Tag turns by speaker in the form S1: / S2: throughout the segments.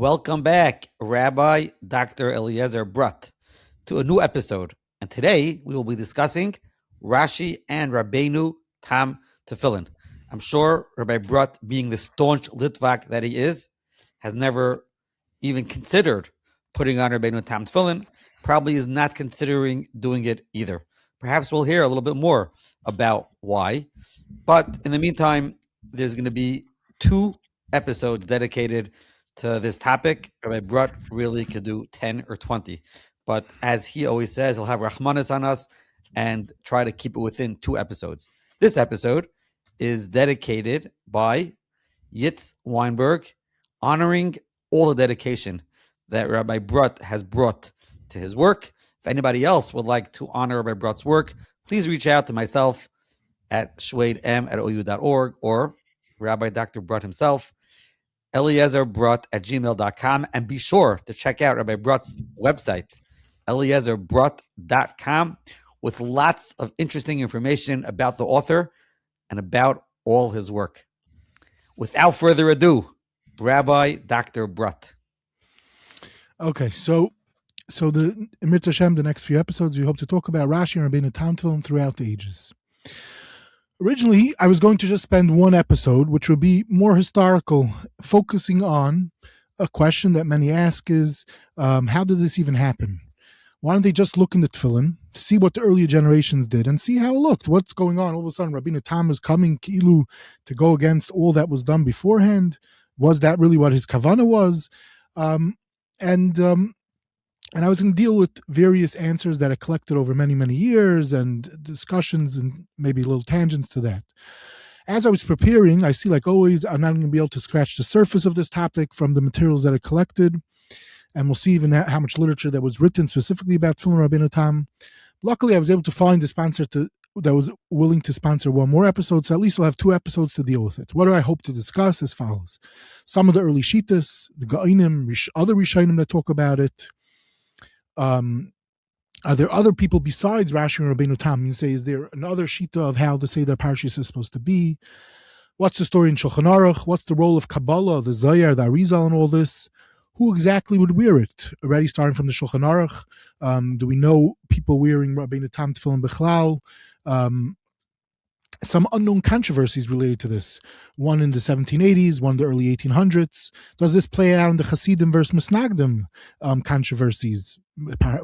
S1: Welcome back, Rabbi Dr. Eliezer Brut, to a new episode. And today we will be discussing Rashi and Rabbeinu Tam Tefillin. I'm sure Rabbi Brut, being the staunch Litvak that he is, has never even considered putting on Rabbeinu Tam Tefillin, probably is not considering doing it either. Perhaps we'll hear a little bit more about why. But in the meantime, there's going to be 2 episodes dedicated to this topic. Rabbi Brut really could do 10 or 20. But as he always says, he'll have Rahmanis on us and try to keep it within 2 episodes. This episode is dedicated by Yitz Weinberg, honoring all the dedication that Rabbi Brut has brought to his work. If anybody else would like to honor Rabbi Brut's work, please reach out to myself at shweidm@ou.org or Rabbi Dr. Brut himself, EliezerBrut@gmail.com, and be sure to check out Rabbi Brut's website, EliezerBrut.com, with lots of interesting information about the author and about all his work. Without further ado, Rabbi Dr. Brut.
S2: Okay, so the Mitzvah Hashem, the next few episodes, we hope to talk about Rashi and Rabbeinu Tam Tefillin throughout the ages. Originally, I was going to just spend 1 episode, which would be more historical, focusing on a question that many ask is, how did this even happen? Why don't they just look in the Tefillin, see what the earlier generations did, and see how it looked? What's going on? All of a sudden, Rabbeinu Tam is coming to go against all that was done beforehand. Was that really what his kavanah was? And I was going to deal with various answers that I collected over many, many years and discussions and maybe little tangents to that. As I was preparing, I see, like always, I'm not going to be able to scratch the surface of this topic from the materials that I collected. And we'll see even how much literature that was written specifically about Tefillin Rabbeinu Tam. Luckily, I was able to find a sponsor that was willing to sponsor 1 more episode, so at least I'll have 2 episodes to deal with it. What do I hope to discuss? As follows. Some of the early Shitas, the Ga'inim, other Rishonim that talk about it. Are there other people besides Rashi and Rabbeinu Tam? You say, is there another Shita of how the Seder Parshas is supposed to be? What's the story in Shulchan Aruch? What's the role of Kabbalah, the Zayar, the Arizal, and all this? Who exactly would wear it? Already starting from the Shulchan Aruch, do we know people wearing Rabbeinu Tam Tefillin Bechlal? Some unknown controversies related to this. One in the 1780s, one in the early 1800s. Does this play out in the Hasidim versus Misnagdim controversies?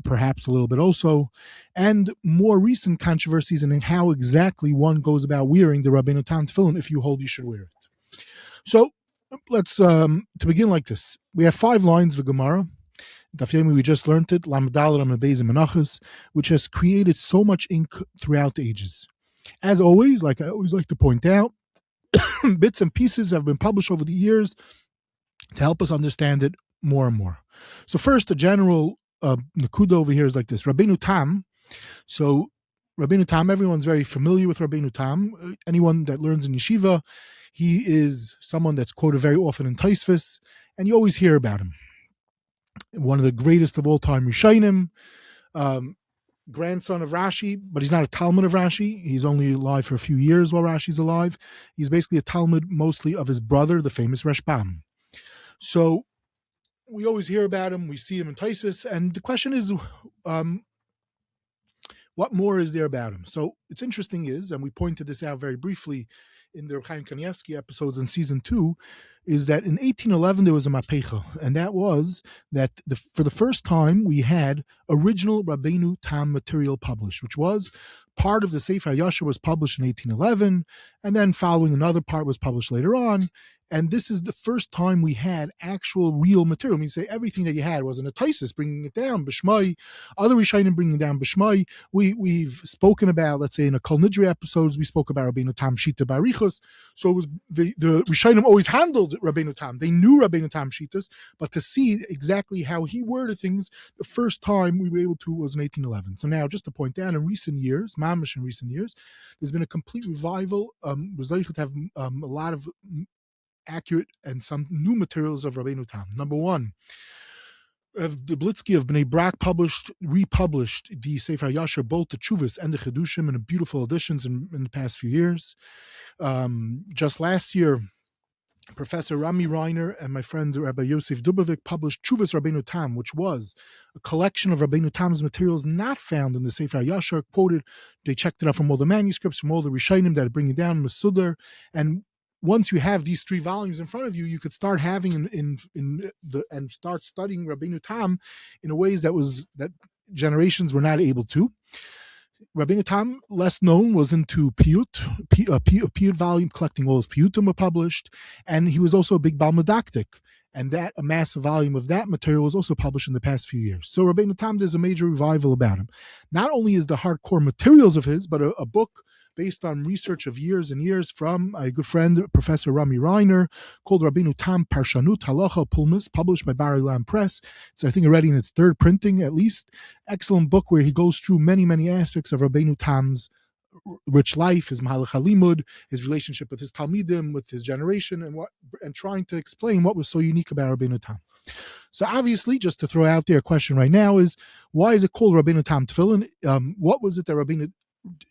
S2: Perhaps a little bit also. And more recent controversies in how exactly one goes about wearing the Rabbeinu Tam Tefillin if you hold you should wear it. So let's, to begin like this. We have 5 lines of Gemara. Daf Yomi, we just learned it. Lamed Daled Amud Beis and Menachos, which has created so much ink throughout the ages. As always, like I always like to point out, bits and pieces have been published over the years to help us understand it more and more. So first, the general nakuda over here is like this. Rabbeinu Tam. So Rabbeinu Tam, everyone's very familiar with Rabbeinu Tam. Anyone that learns in yeshiva, he is someone that's quoted very often in Tiferes, and you always hear about him. One of the greatest of all time Rishonim, grandson of Rashi, but he's not a Talmud of Rashi. He's only alive for a few years while Rashi's alive. He's basically a Talmud mostly of his brother, the famous Rashbam. So we always hear about him. We see him in Taisus. And the question is, what more is there about him? So it's interesting is, and we pointed this out very briefly in the Chaim Kanievsky episodes in season 2, is that in 1811 there was a mapecha, and that was that for the first time we had original Rabbeinu Tam material published, which was part of the Sefer Yasher was published in 1811, and then following another part was published later on. And this is the first time we had actual real material. I mean, say everything that you had was in a Taisus, bringing it down, B'Shmai, other Rishonim bringing down B'Shmai. We've spoken about, let's say in a Kol Nidre episodes, we spoke about Rabbeinu Tam Shita Barichos. So it was the Rishonim always handled Rabbeinu Tam. They knew Rabbeinu Tam Shitas, but to see exactly how he worded things, the first time we were able to was in 1811. So now, just to point out, in recent years, mamish in recent years, there's been a complete revival. We're going to have a lot of accurate and some new materials of Rabbeinu Tam. Number 1, the Blitzky of Bnei Brak republished the Sefer Yasher, both the Chuvas and the Chedushim, in beautiful editions in the past few years. Just last year, Professor Rami Reiner and my friend Rabbi Yosef Dubovik published Chuvas Rabbeinu Tam, which was a collection of Rabbeinu Tam's materials not found in the Sefer HaYashar, quoted. They checked it out from all the manuscripts, from all the Rishonim that bring it down, Masudar, and once you have these 3 volumes in front of you, you could start having and start studying Rabbeinu Tam in a ways that generations were not able to. Rabbeinu Tam, less known, was into Piyut volume, collecting all his Piyutim were published, and he was also a big Baal Medaktik, and that a massive volume of that material was also published in the past few years. So Rabbeinu Tam, there's a major revival about him. Not only is the hardcore materials of his, but a book based on research of years and years from a good friend, Professor Rami Reiner, called Rabbeinu Tam Parshanut Halacha Pulmus, published by Bar Ilan Press. It's, I think, already in its 3rd printing, at least. Excellent book where he goes through many, many aspects of Rabbeinu Tam's rich life, his Mahalach HaLimud, his relationship with his Talmidim, with his generation, and trying to explain what was so unique about Rabbeinu Tam. So obviously, just to throw out there a question right now is, why is it called Rabbeinu Tam Tefillin? What was it that Rabbeinu...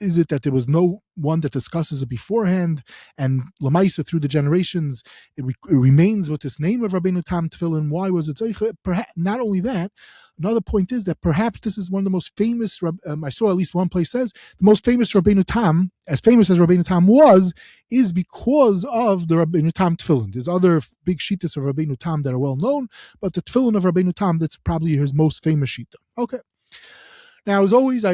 S2: Is it that there was no one that discusses it beforehand, and Lamaisa through the generations it remains with this name of Rabbeinu Tam Tefillin? Why was it Zeicha? Perhaps not only that, another point is that perhaps this is one of the most famous. I saw at least one place says the most famous Rabbeinu Tam, as famous as Rabbeinu Tam was, is because of the Rabbeinu Tam Tefillin. There's other big shittas of Rabbeinu Tam that are well known, but the Tefillin of Rabbeinu Tam, that's probably his most famous shita. Okay. Now, as always,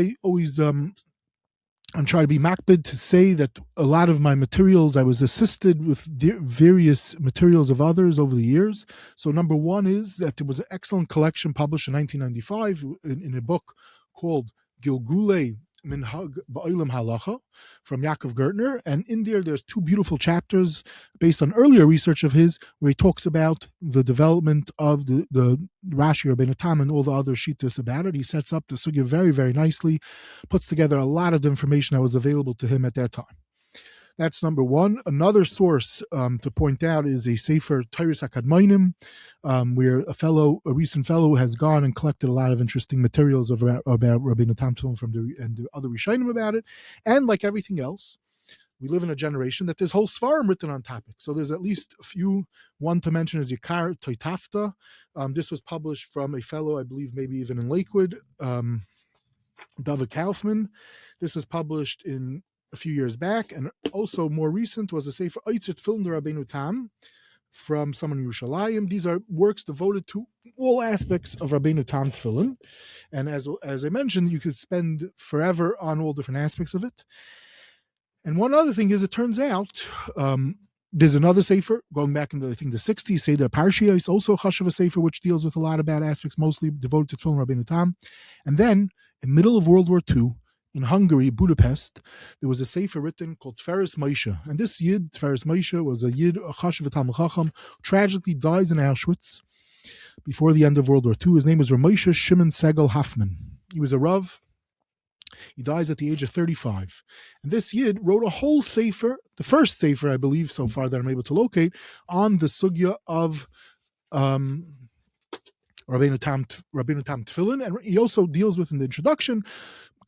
S2: I'm trying to be makbid to say that a lot of my materials, I was assisted with various materials of others over the years. So number one is that there was an excellent collection published in 1995 in a book called Gilgulei Minhag Ba'olam Halacha from Yaakov Gertner, and in there's 2 beautiful chapters based on earlier research of his, where he talks about the development of the Rashi, Rabbeinu Tam, and all the other shittas about it. He sets up the sugya very, very nicely, puts together a lot of the information that was available to him at that time. That's number one. Another source to point out is a Sefer Tiferes Akadmonim, where a recent fellow has gone and collected a lot of interesting materials about Rabbeinu Tam and the other Rishonim about it. And like everything else, we live in a generation that there's whole svarim written on topics. So there's at least a few. One to mention is Yikar Toitafta. This was published from a fellow, I believe, maybe even in Lakewood, David Kaufman. This was published in a few years back, and also more recent was a Sefer Eitzet Film de Rabbeinu Tam from someone in Yerushalmi. These are works devoted to all aspects of Rabbeinu Tam Tefillin, and as I mentioned, you could spend forever on all different aspects of it. And one other thing is, it turns out there's another Sefer going back in the 60s, Seder Parshia is also a Chashav Sefer, which deals with a lot of bad aspects, mostly devoted to Tefillin Rabbeinu Tam. And then in the middle of World War II, in Hungary, Budapest, there was a sefer written called Tiferes Moshe. And this Yid, Tiferes Moshe, was a Yid, a Chashav Talmid Chacham, tragically dies in Auschwitz before the end of World War II. His name was Ramoshe Shimon Segel Hoffman. He was a Rav. He dies at the age of 35. And this Yid wrote a whole sefer, the first sefer, I believe, so far that I'm able to locate, on the sugya of Rabbeinu Tam Tefillin. And he also deals with, in the introduction,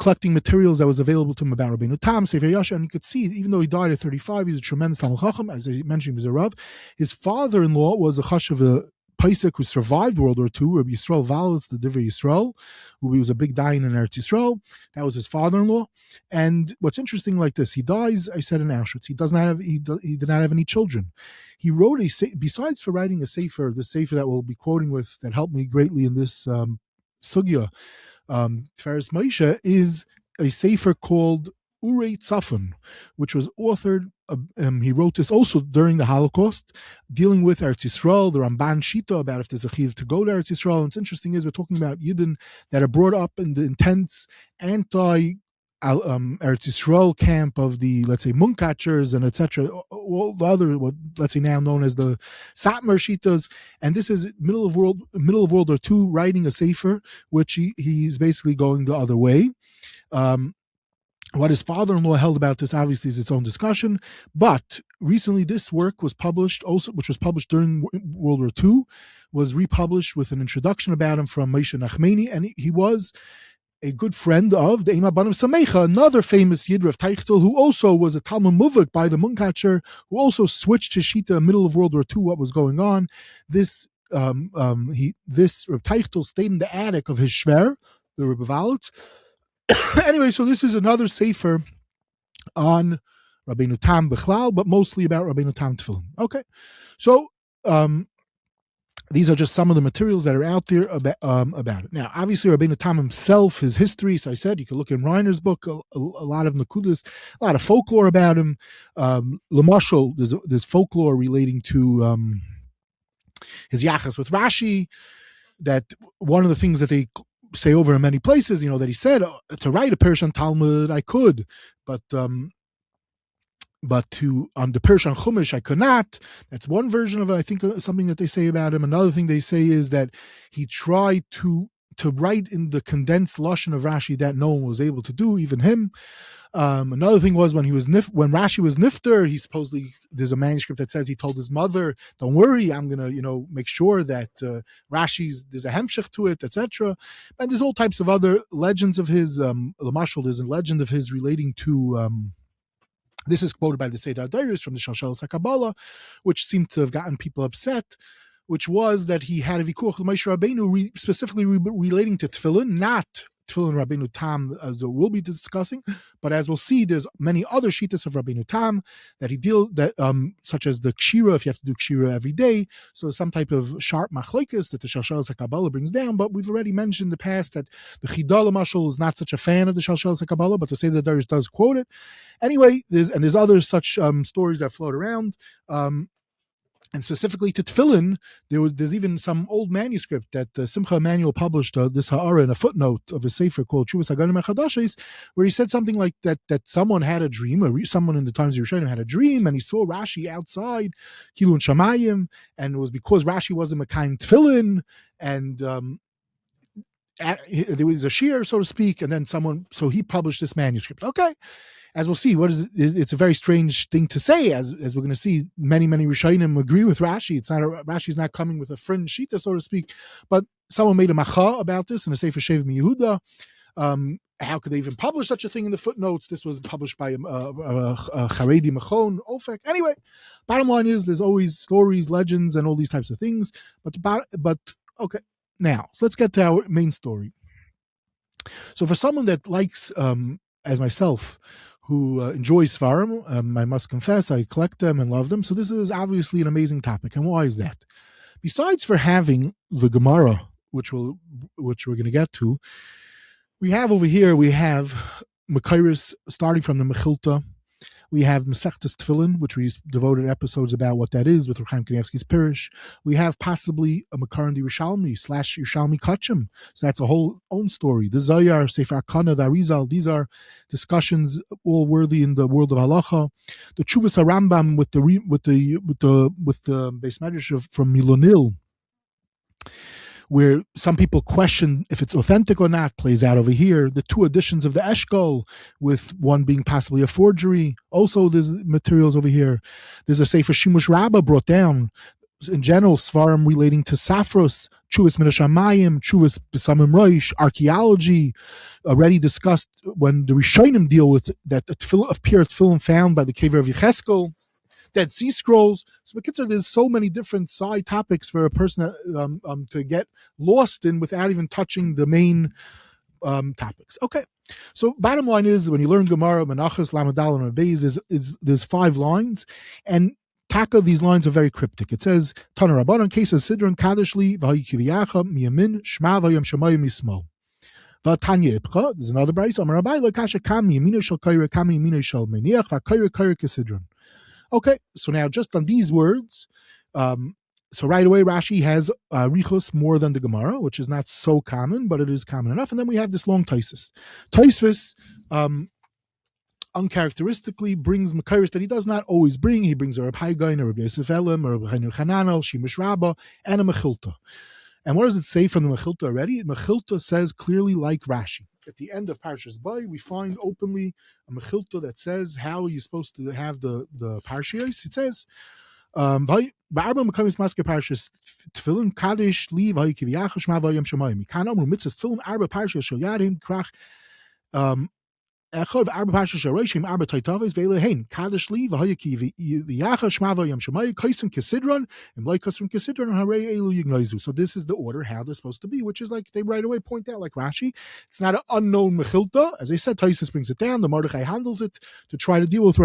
S2: collecting materials that was available to him about Rabbeinu Tam, Sefer Yasha, and you could see, even though he died at 35, he's a tremendous Talmid Chacham. As I mentioned, he was a Rav. His father-in-law was a Chashav Paisek who survived World War II, Rabbi Yisrael Valitz, the Divrei Yisrael, who was a big dayan in Eretz Yisrael. That was his father-in-law. And what's interesting, like this, he dies, I said, in Auschwitz. He did not have any children. He wrote besides for writing a sefer, the sefer that we'll be quoting with, that helped me greatly in this sugya, Tiferes Moshe, is a sefer called Urei Tzafon, which was authored, he wrote this also during the Holocaust, dealing with Eretz Yisrael, the Ramban Shita, about if there's a chiv to go to Eretz Yisrael. And what's interesting is we're talking about Yidden that are brought up in the intense anti Eretz Yisrael camp of the, let's say, Munkatchers and etc., all the other, what let's say now known as the Satmar Shitas. And this is middle of World War II, writing a sefer, which he's basically going the other way. What his father-in-law held about this obviously is its own discussion, but recently this work was published also, which was published during World War II, was republished with an introduction about him from Moshe Nachmani, and he was a good friend of the Ema Banim Samecha, another famous Yid, Rav Teichtel, who also was a Talmud Muvik by the Munkatcher, who also switched his Shita in the middle of World War II, what was going on. This Rav Teichtel stayed in the attic of his Shver, the Rebbe Valut. Anyway, so this is another sefer on Rabbeinu Tam Bechlal, but mostly about Rabbeinu Tam Tefillin. Okay, so these are just some of the materials that are out there about it. Now, obviously, Rabbeinu Tam himself, his history, so I said, you can look in Reiner's book, a lot of Nakudas, a lot of folklore about him. Lamashal, there's folklore relating to his yachas with Rashi, that one of the things that they say over in many places, that he said, to write a Persian Talmud, I could, but on the Persian Chumash, I could not. That's one version of it. I think something that they say about him. Another thing they say is that he tried to write in the condensed lashon of Rashi that no one was able to do, even him. Another thing was when Rashi was nifter, he supposedly, there's a manuscript that says he told his mother, "Don't worry, I'm gonna make sure that there's a hemshech to it, etc." And there's all types of other legends of his. Lamashal, there's a legend of his relating to. This is quoted by the Seder Dairis from the Shalshelas HaKabbalah, which seemed to have gotten people upset, which was that he had a vikuach with Moshe Rabbeinu specifically relating to Tefillin, not Tefillin Rabbeinu Tam, as we'll be discussing, but as we'll see, there's many other shitas of Rabbeinu Tam that such as the kshira, if you have to do kshira every day, so some type of sharp machlokes that the Shalshelas HaKabbalah brings down. But we've already mentioned in the past that the Chidal Mashal is not such a fan of the Shalshelas HaKabbalah, but the Seder Dairis does quote it. Anyway, there's other such stories that float around. And specifically to Tefillin, there's even some old manuscript that Simcha Emanuel published, this ha'ara, in a footnote of a sefer called Chuvas Haganim HaChadashis, where he said something like that someone had a dream, someone in the times of Yerushalmi had a dream, and he saw Rashi outside, Kilun Shamayim, and it was because Rashi wasn't a kind Tefillin, and there was a shear, so to speak, and then so he published this manuscript. Okay. As we'll see, it's a very strange thing to say, as we're going to see. Many Rishonim agree with Rashi. Rashi's not coming with a fringe shita, so to speak, but someone made a macha about this in a Sefer Shev Yehuda. How could they even publish such a thing in the footnotes? This was published by a Haredi Machon, Ofek. Anyway, bottom line is there's always stories, legends, and all these types of things. But okay, now so let's get to our main story. So for someone that likes, as myself, who enjoys Svarim, I must confess, I collect them and love them. So this is obviously an amazing topic. And why is that? Besides for having the Gemara, which we're going to get to, we have Mekayris starting from the Mechilta. We have Masechtas Tefillin, which we devoted episodes about what that is with Chaim Kanievsky's Pirish. We have possibly a Makar in the Yerushalmi / Yerushalmi Kodshim. So that's a whole own story. The Zayar, Sefer Kana, the Arizal, these are discussions all worthy in the world of halacha. The Chuvas HaRambam with the Beis Medrash from Milonil, where some people question if it's authentic or not, plays out over here. The two editions of the Eshel, with one being possibly a forgery. Also, there's materials over here. There's a Sefer Shimush Rabbah brought down. In general, Svarim relating to Safros, Chuvas Min HaShamayim, Chuvas B'Samim Roish, archaeology, already discussed when the Rishonim deal with that of pure Tefillin found by the Kever of Yecheskel, Dead Sea Scrolls. So there's so many different side topics for a person to get lost in without even touching the main topics. Okay, so bottom line is, when you learn Gemara, Menachos, Lamadal, and Beis, there's 5 lines, and Taka, these lines are very cryptic. It says, Tana Rabbanan, Kesa Sidron, Kadishli, V'hayikiviyacha, Miyamin, Shma V'yam Shamayim Yismo. V'atanya Ipcha, there's another Beis, Amar Rabbi, L'kasha Kam Yamina Shal Kaira, Kam Yamina Shal Meniach, V'kaira Kaira Kesidron. Okay, so now just on these words, so right away Rashi has Richos more than the Gemara, which is not so common, but it is common enough. And then we have this long Taisus. Taisvis, uncharacteristically, brings Mekayris that he does not always bring. He brings a Reb Haigain, a Reb Yosef Elam, a Reb Chainu Chananel, Shimush Rabbah, and a Mechilta. And what does it say from the Mechilta already? Mechilta says clearly, like Rashi. At the end of Parshas Bay, we find openly a Mechilta that says how you're supposed to have the Parshios. It says, Ba'arba mekamis masker parshas Tefillin Kaddish Li V'Hay Kiviyach Shema V'Yam Shamayim. Kan Amru Mitzvahs Tefillin Arba Parshas Shel Yadim Krach Echad V'Arba Parshas Shel Reishim Arba Taitaves Ve'Lehein Kaddish Li V'Hay Kiviyach Shema V'Yam Shamayim Kaisim Kesidron and like Kaisim Kesidron Harei Elu Yignaizu. So this is the order how they're supposed to be, which is like they right away point out like Rashi. It's not an unknown Mechilta. As I said, Taisus brings it down. The Mordechai handles it to try to deal with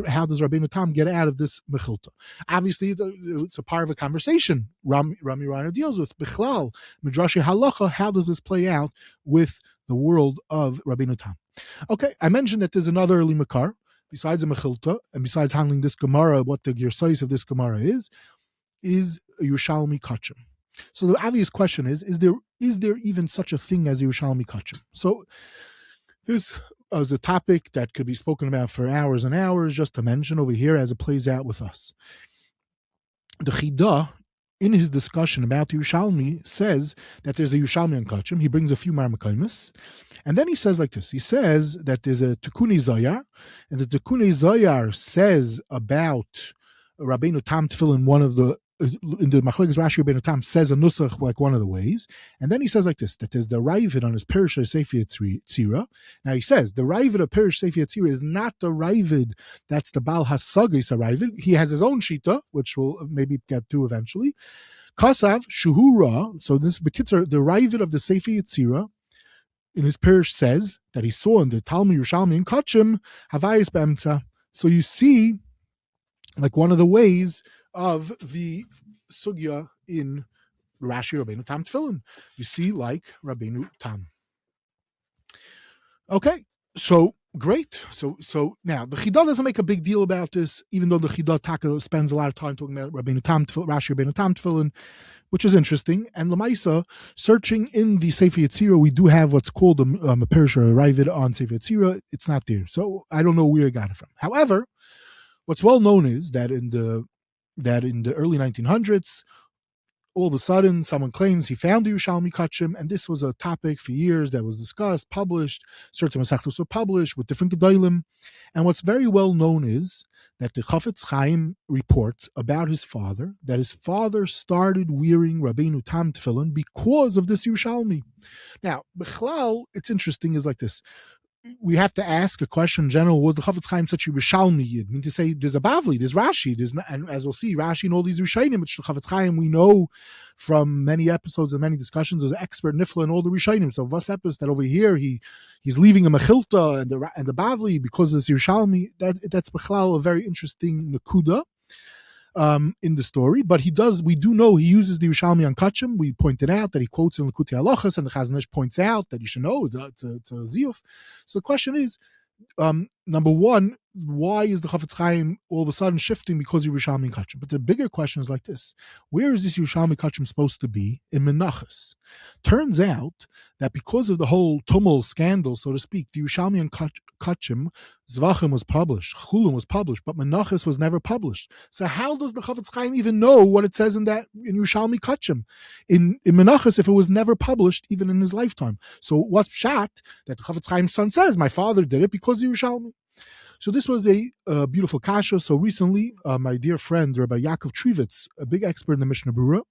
S2: how does Rabbeinu Tam get out of this Mechilta. Obviously, it's a part of a conversation. Rami Rana deals with Bichlal Midrashi Halacha. How does this play out with the world of Rabbeinu Tam? Okay, I mentioned that there's another early Makar besides a Mechilta and besides handling this Gemara. What the Gersais of this Gemara is Yerushalmi Kodshim. So the obvious question is there even such a thing as Yerushalmi Kodshim? So this is a topic that could be spoken about for hours and hours. Just to mention over here as it plays out with us. The Chida, in his discussion about Yerushalmi, says that there's a Yerushalmi on Kodshim. He brings a few Marmakaimis. And then he says like this. He says that there's a Tikkunei Zohar, and the Tikkunei Zohar says about Rabbeinu Tam Tefillin, one of the in the Machlokes Rashi Rabbeinu Tam says a nusach like one of the ways, and then he says like this, that there's the Ravid on his Perish Sefer Yetzira. Now he says the Ravid of Perish Sefer Yetzira is not the Ravid that's the Baal Hasagis Ravid. He has his own shita, which we'll maybe get to eventually. Kasav Shuhura. So this Bekitzer, the Ravid of the Sefer Yetzira in his Perish says that he saw in the Talmud Yerushalmi and Kodshim Havayis B'Emtza. So you see, like one of the ways of the sugya in Rashi Rabbeinu Tam Tefillin. You see, like Rabbeinu Tam. Okay, so great. So now the Chida doesn't make a big deal about this, even though the Chida Taka spends a lot of time talking about Rabbeinu Tam Tefillin, Rashi Rabbeinu Tam Tefillin, which is interesting. And Lamaisa, searching in the Sefer Yetzira, we do have what's called a Perish or a Ravid on Sefer Yetzira. It's not there, so I don't know where I got it from. However, what's well known is that in the early 1900s, all of a sudden, someone claims he found the Yerushalmi Kodshim, and this was a topic for years that was discussed, published. Certain Masechtos were published with different Gedolim. And what's very well known is that the Chofetz Chaim reports about his father, that his father started wearing Rabbeinu Tam Tefillin because of this Yerushalmi. Now, Bechlal, it's interesting, is like this. We have to ask a question in general, was the Chofetz Chaim such a Yerushalmi Yid? I mean, to say there's a Bavli, there's Rashi, and as we'll see, Rashi and all these Rishayim, which the Chofetz Chaim we know from many episodes and many discussions, is an expert Nifla in all the Rishayim. So Vasepis, that over here he's leaving a Mechilta and the Bavli because it's Yerushalmi, that's Bechlal a very interesting Nakuda in the story, but we do know he uses the Yerushalmi on Kodshim. We pointed out that he quotes in Likutei Halachos, and the Chazon Ish points out that you should know that it's a ziyuf. So the question is, number one, why is the Chofetz Chaim all of a sudden shifting because of Yerushalmi and Kodshim? But the bigger question is like this: where is this Yerushalmi Kodshim supposed to be in Menachos? Turns out that because of the whole tumult scandal, so to speak, the Yerushalmi and Kodshim, Zvachim was published, Chulun was published, but Menachos was never published. So how does the Chofetz Chaim even know what it says in Yerushalmi Kodshim in Menachos if it was never published even in his lifetime? So what's shot that the Chofetz Chaim's son says, my father did it because of Yerushalmi? So this was a beautiful kasha. So recently, my dear friend Rabbi Yaakov Trivitz, a big expert in the Mishnah Berurah,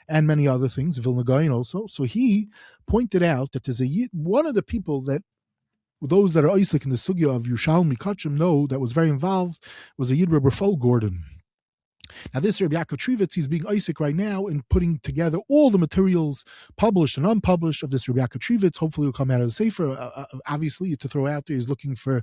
S2: and many other things, Vilna Gaon also. So he pointed out that there's one of the people that those that are Isaac in the sugya of Yerushalmi Kodshim know that was very involved was a Yid Rabbi Fol Gordon. Now this Rabbi Yaakov Trivitz, he's being Isaac right now in putting together all the materials published and unpublished of this Rabbi Yaakov Trivitz. Hopefully will come out of the Sefer. Obviously, to throw out there, he's looking for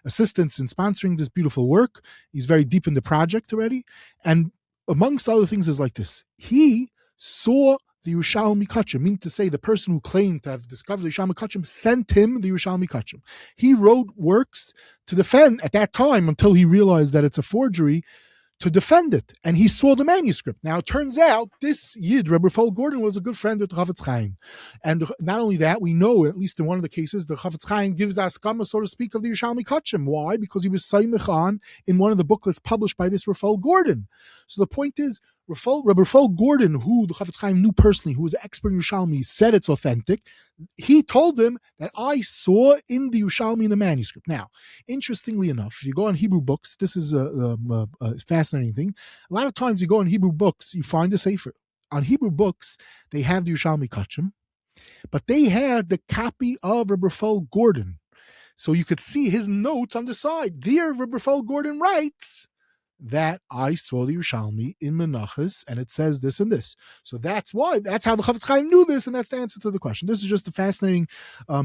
S2: assistance in sponsoring this beautiful work. He's very deep in the project already. And amongst other things is like this. He saw the Yerushalmi Kodshim, meaning to say the person who claimed to have discovered the Yerushalmi Kodshim sent him the Yerushalmi Kodshim. He wrote works to defend, at that time, until he realized that it's a forgery, to defend it. And he saw the manuscript. Now, it turns out this Yid, Rabbi Fol Gordon, was a good friend of the Chofetz Chaim. And not only that, we know, at least in one of the cases, the Chofetz Chaim gives us skama, so to speak, of the Yerushalmi Kodshim. Why? Because he was Saimich on in one of the booklets published by this Rabbi Fol Gordon. So the point is, Rabbi Rafal Gordon, who the Chofetz Chaim knew personally, who was an expert in Yerushalmi, said it's authentic. He told him that I saw in the Yerushalmi in the manuscript. Now, interestingly enough, if you go on Hebrew books, this is a fascinating thing. A lot of times you go on Hebrew books, you find a sefer. On Hebrew books, they have the Yerushalmi Kodshim, but they had the copy of Rabbi Rafal Gordon. So you could see his notes on the side. There, Rabbi Rafal Gordon writes that I saw the Yerushalmi in Menachos, and it says this and this. So that's how the Chofetz Chaim knew this, and that's the answer to the question. This is just a fascinating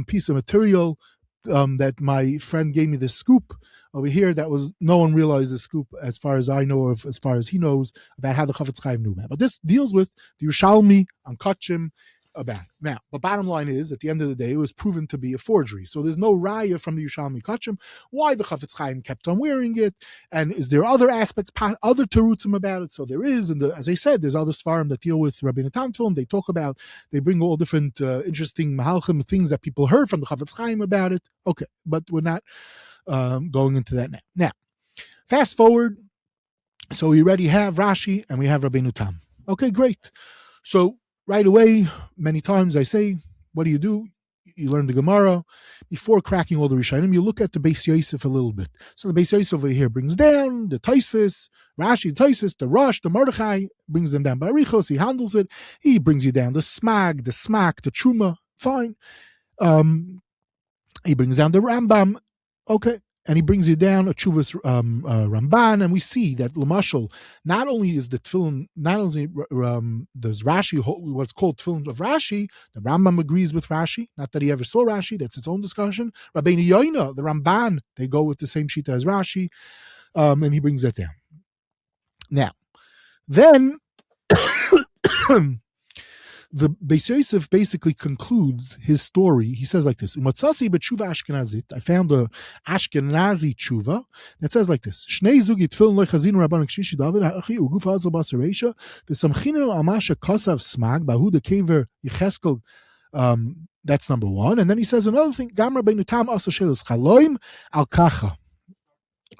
S2: piece of material that my friend gave me, this scoop over here that was no one realized the scoop as far as I know of, as far as he knows, about how the Chofetz Chaim knew that. But this deals with the Yerushalmi on Kodshim about it. Now, the bottom line is, at the end of the day, it was proven to be a forgery. So there's no raya from the Yerushalmi Kodshim why the Chofetz Chaim kept on wearing it, and is there other aspects, other terutzim about it? So there is, and as I said, there's other svarim that deal with Rabbeinu Tam film. They bring all different interesting mahalchim, things that people heard from the Chofetz Chaim about it. Okay, but we're not going into that now. Now, fast forward. So we already have Rashi and we have Rabbeinu Tam. Okay, great. So right away, many times I say, what do? You learn the Gemara. Before cracking all the Rishonim, you look at the Beis Yosef a little bit. So the Beis Yosef over here brings down the Tiferes, Rashi, the Tiferes, the Rosh, the Mordechai, brings them down by Arichos, he handles it. He brings you down the Smag, the Smak, the Truma, fine. He brings down the Rambam, okay. And he brings you down a Chuvas Ramban, and we see that Lamashal, not only is the Tefillin, not only does Rashi, what's called Tefillin of Rashi, the Rambam agrees with Rashi, not that he ever saw Rashi, that's its own discussion. Rabbeinu Yoina, the Ramban, they go with the same shita as Rashi, and he brings that down. Now, then, the Beis Yosef basically concludes his story. He says like this: "Umatzasi b'tshuva Ashkenazit." I found a Ashkenazi tshuva that says like this: "Shnei zugi tefillin lechazinu rabbanik shishi David ha'achi uguf hazel basareisha v'samchinu amasha kasav smag bahu the kever Yecheskel." That's number one, and then he says another thing: "Gam Rabbeinu Tam asa shelas chaloim al kacha."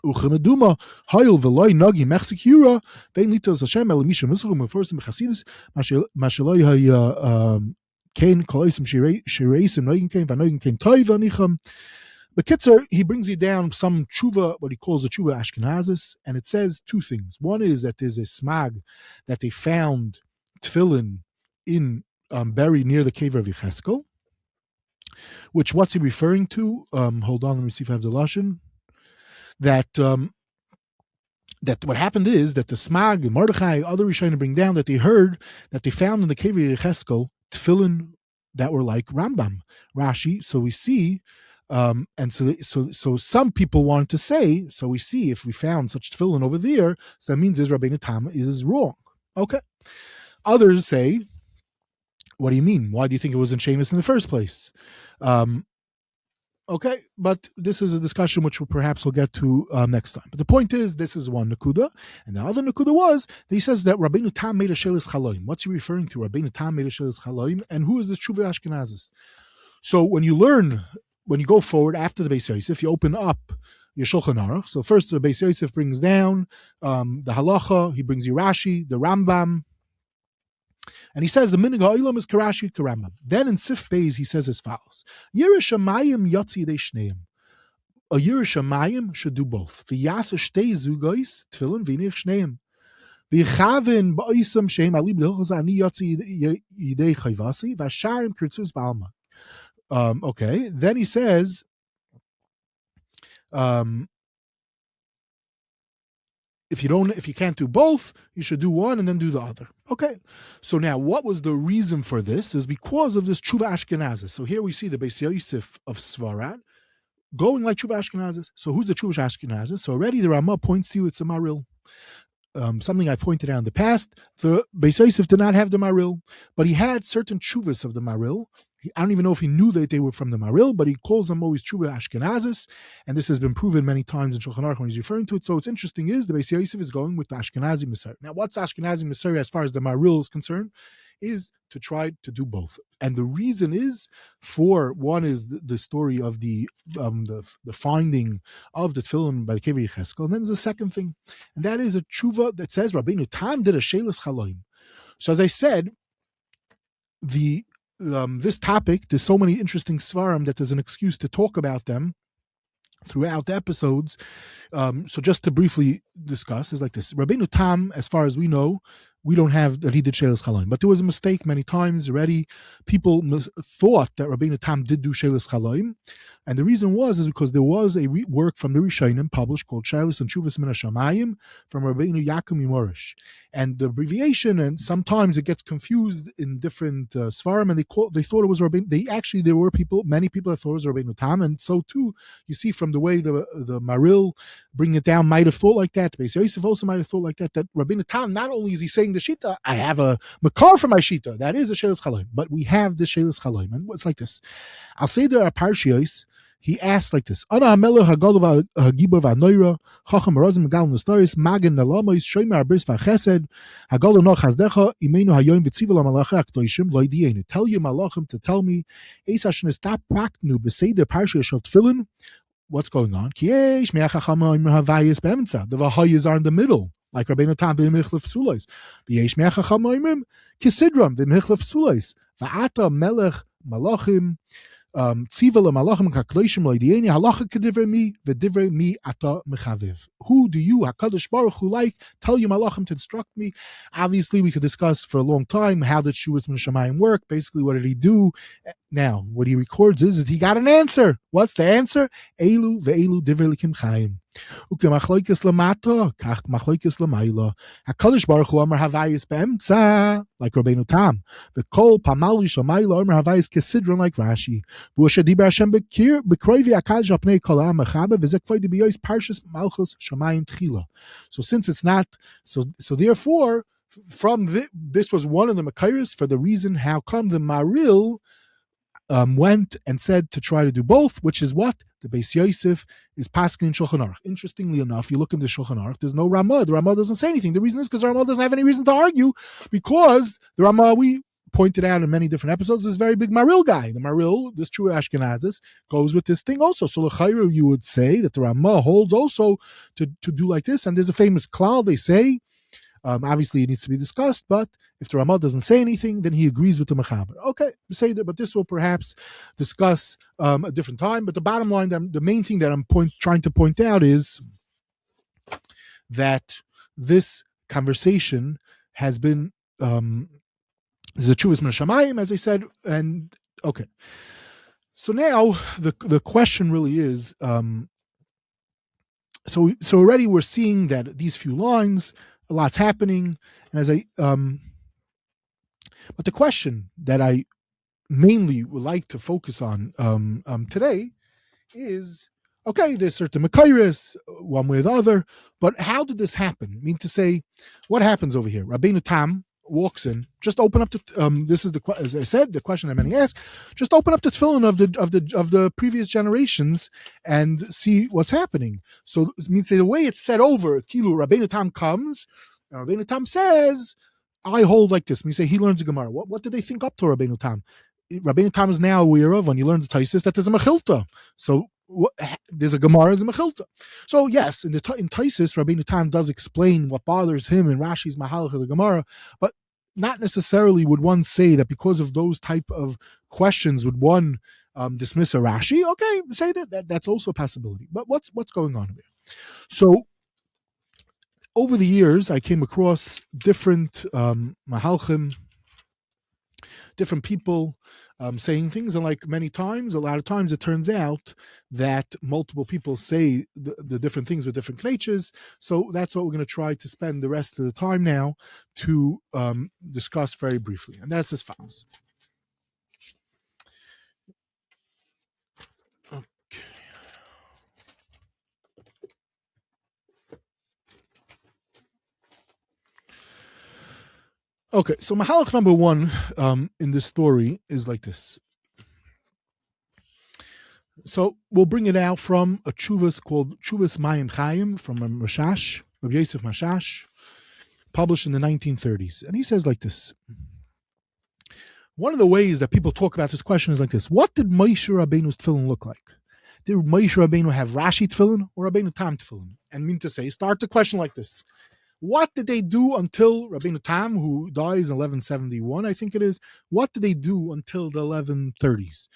S2: Uchemeduma Hayil Veloy Nagi Mechsikura Vein Litos Hashem Elimisha Muslim first in Chasidus Mashaloi Kain Kolosim Shireisim Noigin Kain Vanoigin Kain Toiva Nicham. The Kitzer, he brings you down some tshuva, what he calls a tshuva Ashkenazis, and it says two things. One is that there's a smag that they found tefillin in buried near the cave of Yecheskel, which what's he referring to? Hold on, let me see if I have the lashon. That what happened is that the Smag, Mordechai, other Rishonim bring down that they heard that they found in the cave of Yecheskel tefillin that were like Rambam, Rashi. So we see, and so some people wanted to say, so we see if we found such tefillin over there, so that means Rabbeinu Tam is wrong. Okay. Others say, what do you mean? Why do you think it wasn't Sheamus in the first place? Okay, but this is a discussion which perhaps we'll get to next time. But the point is, this is one Nakuda, and the other Nakuda was that he says that Rabbeinu Tam made a Shelis Chaloim. What's he referring to? Rabbeinu Tam made a Shelis Chaloim, and who is this Tshuva Ashkenazis? So when you go forward after the Beis Yosef, you open up your Shulchan Aruch. So first the Beis Yosef brings down the Halacha, he brings you Rashi, the Rambam, and he says the Min HaShamayim is Karashi Karambam. Then in Sif Beis he says as follows: Yerushalmi yotzi dei shneim. A Yerushalmi should do both. V'yasa shtei zugos tefillin v'nich shneim. V'chavin ba'isam sheim ali b'dilchos ani yotzi yidei chayvasi v'asharim kirtzus ba'alma. Okay. Then he says, if you can't do both, you should do one and then do the other. Okay. So now, what was the reason for this? Is because of this Tshuva Ashkenazis. So here we see the Beis Yosef of Svarad going like Tshuva Ashkenazis. So who's the Tshuva Ashkenazis? So already the Ramah points to you, it's a Maharil. Something I pointed out in the past, the Beis Yosef did not have the Maharil, but he had certain Tshuvas of the Maharil, I don't even know if he knew that they were from the Maharil, but he calls them always Tshuva Ashkenazis, and this has been proven many times in Shulchan Aruch when he's referring to it. So what's interesting is the Beis Yosef is going with the Ashkenazi Messiah. Now, what's Ashkenazi Messiah as far as the Maharil is concerned? Is to try to do both, and the reason is for one is the story of the finding of the Tefillin by the Kever Yecheskel, and then there's a second thing, and that is a tshuva that says Rabbeinu Tam did a Sheilus Chaloim. So as I said, this topic, there's so many interesting svarim that there's an excuse to talk about them throughout the episodes. So just to briefly discuss is like this: Rabbeinu Tam, as far as we know, we don't have that he did Sheilus Chaloim, but there was a mistake many times already. People thought that Rabbeinu Tam did do Sheilus Chaloim, and the reason is because there was a work from the Rishonim published called Sheilus and Teshuvos Min HaShamayim from Rabbeinu Yaakov Mimorish, and the abbreviation, and sometimes it gets confused in different svarim, and they thought it was Rabbeinu. There were many people that thought it was Rabbeinu Tam, and so too you see from the way the Maharil bringing it down might have thought like that. Beis Yosef also might have thought like that. That Rabbeinu Tam, not only is he saying the shita, I have a makar for my shita, that is a Sheilus Chaloim, but we have the Sheilus Chaloim, and it's like this. I'll say there are parshios. He asked like this: Ana Hamelech Hagol Hagibor Vanoira Chacham Rozim Megal Nestoris Magen Nalamois Shomer Abris VaChesed Hagol No Chazdecha Imenu Hayom V'Tzivel Malachim Akdoshim Lo Yedienu. Tell your malachim to tell me Eisa Shnestap Praktnu B'Seder Parsha Shel Tefillin. What's going on? Ki Yesh Me'ach Chachamim Havayis Be'emtza. The Vahayis are in the middle, like Rabbeinu Tam V'Michlef Tzulos. V'Yesh Me'ach Chachamim Kisidram V'Michlef Tzulos. V'Ata Melech Malachim. Tzivel malachim kakloishim loidieni halacha kedivrei mi v'divrei mi ata mechaviv. Who do you, Hakadosh Baruch Hu, like? Tell you malachim to instruct me. Obviously, we could discuss for a long time how did Tiferes Moshe work. Basically, what did he do? Now, what he records is that he got an answer. What's the answer? Elu ve'elu divrei likim Chaim. Ukemachloikes lamata, kach machloikes lamayla. Hakadosh Baruch Hu amar havayis be'emtza, like Rabbeinu Tam. The kol pamali shamayla amar havayis kesidron, like Rashi. V'ushadiber Hashem bekroivi akadosh apnei kol ha'am mechaber v'zekvoi debiyos parshas malchus shamayim tchila. So since it's not, so therefore, from this was one of the Mekayos for the reason how come the Maharil went and said to try to do both, which is what the Beis Yosef is passing in Shulchan Aruch. Interestingly enough, you look in the Shulchan Aruch, there's no Ramah. The Ramah doesn't say anything. The reason is because the Ramah doesn't have any reason to argue, because the Ramah, we pointed out in many different episodes, is a very big Maharil guy. The Maharil, this true Ashkenazis, goes with this thing also. So l'chayru, you would say that the Ramah holds also to do like this, and there's a famous klal, they say, obviously it needs to be discussed, but if the Ramah doesn't say anything, then he agrees with the Mechaber. Okay, say that, but this will perhaps discuss a different time. But the bottom line, the main thing that I'm trying to point out is that this conversation has been there's a Tiferes Moshe, as I said, and okay. So now the question really is, so already we're seeing that these few lines, a lot's happening, and as but the question that I mainly would like to focus on today is, okay, there's certain Mekayos, one way or the other, but how did this happen? I mean, to say, what happens over here? Rabbeinu Tam walks in, just open up the this is as I said, the question that many ask, just open up the tefillin of the previous generations and see what's happening. So it means the way it's set over, Kilu Rabbeinu Tam comes, and Rabbeinu Tam says, I hold like this. And you say he learns a Gemara. What did they think up to Rabbeinu Tam? Rabbeinu Tam is now aware of, when you learn the Taisis, that there's a Mechilta. So there's a Gemara, there's a Mechilta. So yes, in Taisis, Rabbeinu Tam does explain what bothers him in Rashi's Mahalach of the Gemara, but not necessarily would one say that because of those type of questions would one dismiss a Rashi. Okay, say that's also a possibility. But what's going on here? So over the years, I came across different Mahalchim, different people saying things, and like a lot of times it turns out that multiple people say the different things with different knetches. So that's what we're going to try to spend the rest of the time now to discuss very briefly, and that's as follows. Okay, so Mahalach number one in this story is like this. So we'll bring it out from a chuvas called Chuvas Mayim Chaim from a Mashash, of Yosef Mashash, published in the 1930s. And he says like this. One of the ways that people talk about this question is like this. What did Moshe Rabbeinu's tefillin look like? Did Moshe Rabbeinu have Rashi tefillin or Rabbeinu Tam tefillin? And mean to say, start the question like this. What did they do until Rabbeinu Tam, who dies in 1171, I think it is, what did they do until the 1130s?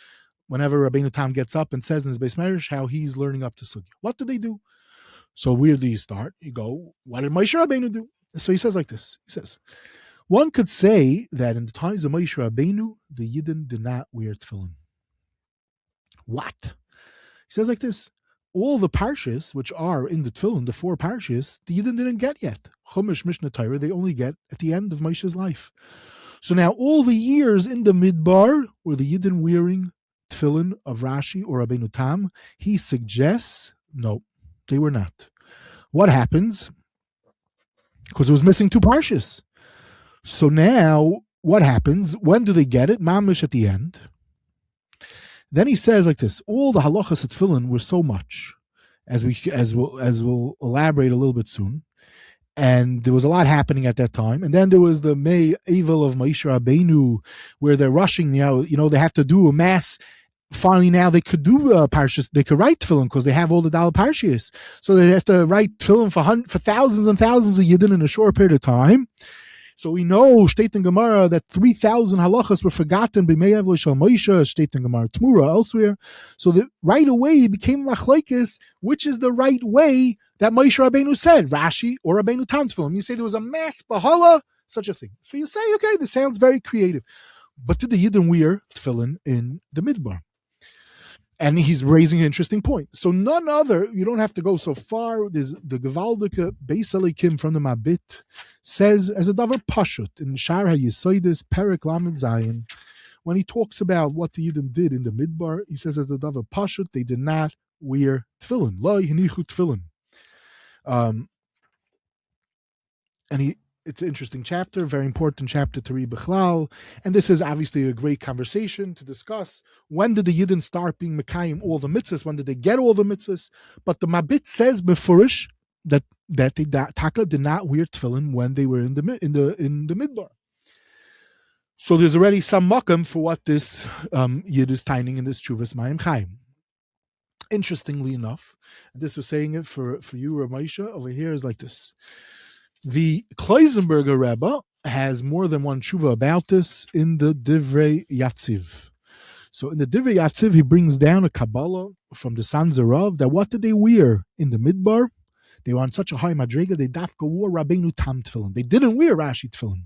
S2: Whenever Rabbeinu Tam gets up and says in his Beis Medrash how he's learning up to Sugya. What did they do? So where do you start? You go, what did Moshe Rabbeinu do? So he says like this. He says, one could say that in the times of Moshe Rabbeinu, the Yidden did not wear tefillin. What? He says like this. All the parshas which are in the tefillin, the 4 parshas, the Yidden didn't get yet. Chumash, Mishnah, Torah, they only get at the end of Moshe's life. So now all the years in the Midbar were the Yidden wearing tefillin of Rashi or Rabbeinu Tam. He suggests, no, they were not. What happens? Because it was missing 2 parshas. So now, what happens? When do they get it? Mamish at the end. Then he says like this: all the halachas at tefillin were so much, as we'll elaborate a little bit soon, and there was a lot happening at that time. And then there was the May Evil of Moshe Rabbeinu, where they're rushing now. They have to do a mass. Finally, now they could do parshas. They could write tefillin because they have all the Daled parshas. So they have to write tefillin for thousands and thousands of yidden in a short period of time. So we know, steht in Gemara, that 3,000 halachas were forgotten by Me'av Eshel Moshe, steht in Gemara Tmura, elsewhere. So that right away it became machlokes, which is the right way that Moshe Rabbeinu said, Rashi or Rabbeinu Tam tefillin. You say there was a mass bahala, such a thing. So you say, okay, this sounds very creative. But did the Yidden wear tefillin in the Midbar? And he's raising an interesting point. So none other, you don't have to go so far. There's the Gewaldike Beis Elikim from the Mabit says as a davar pashut in Shar HaYesoidis Perek Lamed Zayin, when he talks about what the Yidden did in the Midbar, he says as a davar pashut, they did not wear tefillin. Lo yinichu tefillin. And it's an interesting chapter, very important chapter to read Bechlal. And this is obviously a great conversation to discuss. When did the Yidden start being Mekayim all the mitzvahs? When did they get all the mitzvahs? But the Mabit says beforish that Taka did not wear tefillin when they were in the Midbar. So there's already some makam for what this Yid is tining in this Chuvas Mayim Chaim. Interestingly enough, this was saying it for you, Ramesha, over here is like this. The Kloisenberger Rebbe has more than one tshuva about this in the Divrei Yatziv. So in the Divrei Yatziv, he brings down a Kabbalah from the Sons of Rav that what did they wear in the Midbar? They were on such a high madrega, they dafka wore Rabbeinu Tam tefillin. They didn't wear Rashi tefillin.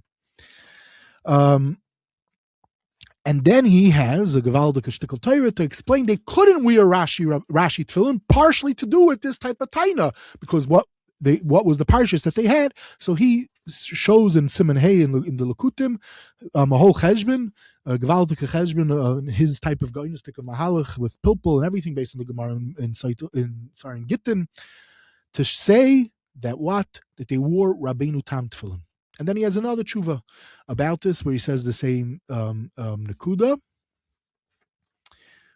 S2: And then he has a Gewaldike Shtickle Torah to explain they couldn't wear Rashi tefillin, partially to do with this type of taina, because what was the parshas that they had. So he shows in Siman Hay in the Lakutim a whole cheshbon, Gewaldike cheshbon, his type of gainistic of mahalach with pilpul and everything based on the Gemara in Gittin, to say that they wore Rabbeinu Tam tefillin. And then he has another tshuva about this where he says the same nekuda,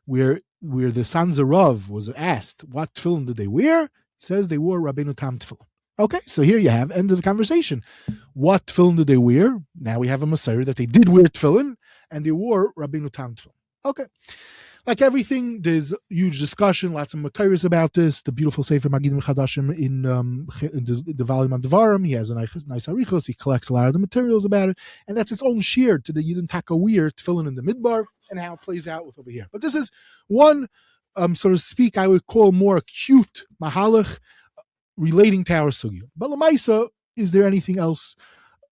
S2: where the Sons of Rav was asked what tefillin did they wear. Says they wore Rabbeinu Tam tefillin. Okay, so here you have end of the conversation. What tefillin did they wear? Now we have a Messiah that they did wear tefillin, and they wore Rabbeinu Tam tefillin. Okay. Like everything, there's huge discussion, lots of Makairis about this. The beautiful Sefer Magidim Chadashim in the volume on Devarim, he has a nice arichos, he collects a lot of the materials about it, and that's its own shear to the Yidden Taka weir tefillin in the Midbar, and how it plays out with over here. But this is one, so to speak, I would call more acute mahalach relating to our sugya. But Lamaisa, is there anything else,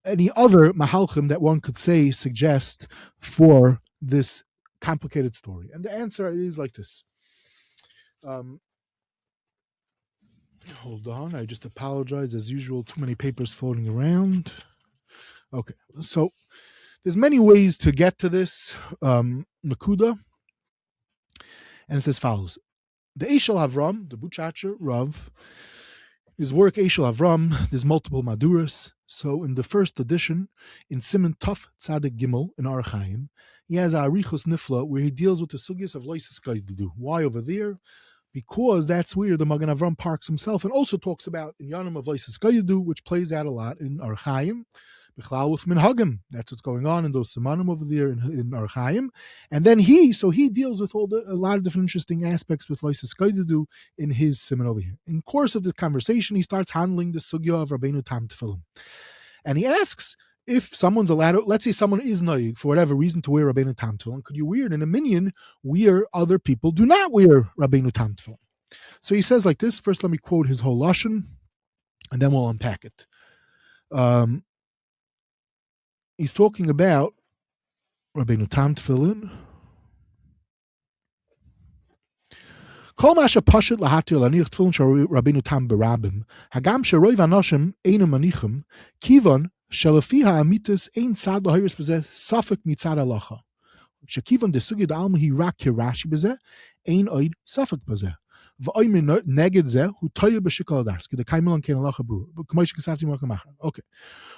S2: any other mahalchim that one could say, suggest for this complicated story? And the answer is like this. Hold on, I just apologize. As usual, too many papers floating around. Okay, so there's many ways to get to this nakuda, and it's as follows. The Eshel Avraham, the Buchacher Rav, his work Eshel Avraham, there's multiple maduras. So in the first edition, in Siman Tuf Tzadik Gimel in Chaim, he has a Arichos Nifla where he deals with the sugyas of Loises Gaidu. Why over there? Because that's where the Magen Avram parks himself, and also talks about in Yanim of Loises Gaidu, which plays out a lot in Chaim. Bichlal with Minhagim. That's what's going on in those Simanim over there in Chaim. And then he deals with a lot of different interesting aspects with Loises Gaidu in his Siman over here. In course of the conversation, he starts handling the sugya of Rabbeinu Tam Tefillin. And he asks if someone's allowed to, let's say someone is naig for whatever reason to wear Rabbeinu Tam Tefillin, could you wear it in a minyan where other people do not wear Rabbeinu Tam Tefillin? So he says like this. First, let me quote his whole lashon, and then we'll unpack it. He's talking about Rabbeinu Tam Tefillin. Kol masha pashut lahatir laniach tefillin shel Rabbeinu Tam berabim hagam sheroiv anoshim einam manichem kivan shelafi ha'amitis ein tzad lahiris bezeh safek mitzad halacha shekivan desugya da'alma hi rak Rashi bezeh ein oid safek bezeh v'oimin neged zeh hu toya b'shikol adas k'de kaimelan ken halacha bru k'moish kesavti makamacher. Okay.